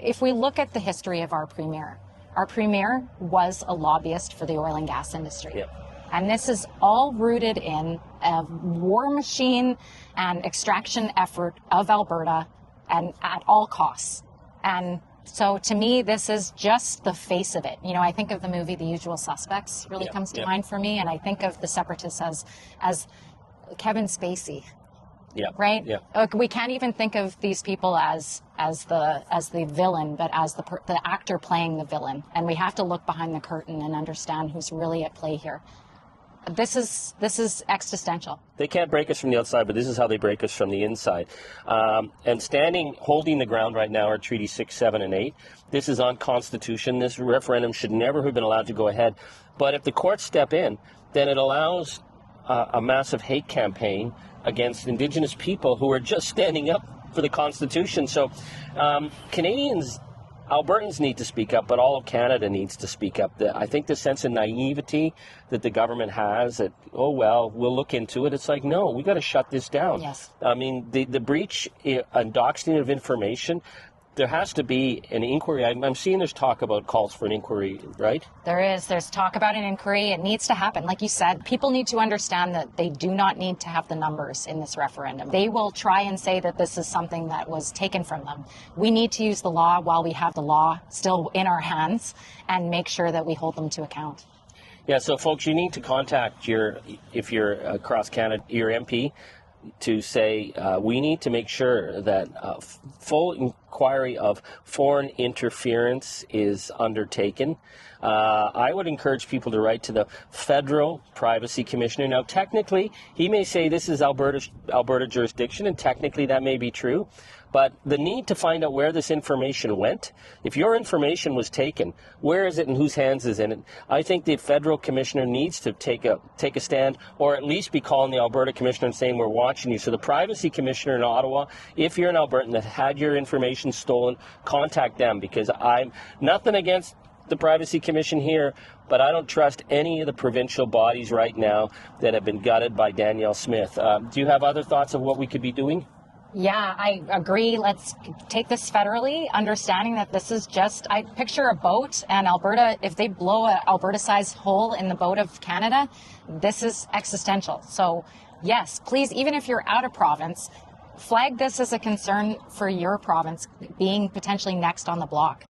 if we look at the history of our premier was a lobbyist for the oil and gas industry. Yep. And this is all rooted in a war machine and extraction effort of Alberta, and at all costs. And so to me, this is just the face of it. You know, I think of the movie The Usual Suspects really comes to mind for me. And I think of the Separatists as Kevin Spacey. Yeah. Right? Yeah. We can't even think of these people as the villain, but as the actor playing the villain. And we have to look behind the curtain and understand who's really at play here. This is existential. They can't break us from the outside, but this is how they break us from the inside. And holding the ground right now are Treaty 6, 7, and 8. This is unconstitutional. This referendum should never have been allowed to go ahead. But if the courts step in, then it allows a massive hate campaign against Indigenous people who are just standing up for the Constitution. So Canadians, Albertans need to speak up, but all of Canada needs to speak up. I think the sense of naivety that the government has that, oh, well, we'll look into it. It's like, no, we got to shut this down. Yes. I mean, the breach and doxing of information, there has to be an inquiry. I'm seeing there's talk about calls for an inquiry, right? There's talk about an inquiry. It needs to happen. Like you said, people need to understand that they do not need to have the numbers in this referendum. They will try and say that this is something that was taken from them. We need to use the law while we have the law still in our hands and make sure that we hold them to account. Yeah, so folks, you need to contact if you're across Canada, your MP, to say we need to make sure that full inquiry of foreign interference is undertaken. I would encourage people to write to the Federal Privacy Commissioner. Now, technically, he may say this is Alberta jurisdiction, and technically that may be true. But the need to find out where this information went, if your information was taken, where is it and whose hands is in it? I think the federal commissioner needs to take a stand, or at least be calling the Alberta commissioner and saying, we're watching you. So the privacy commissioner in Ottawa, if you're an Albertan that had your information stolen, contact them, because I'm nothing against the Privacy Commission here, but I don't trust any of the provincial bodies right now that have been gutted by Danielle Smith. Do you have other thoughts of what we could be doing? Yeah, I agree. Let's take this federally, understanding that this is just, I picture a boat, and Alberta, if they blow an Alberta-sized hole in the boat of Canada, this is existential. So yes, please, even if you're out of province, flag this as a concern for your province being potentially next on the block.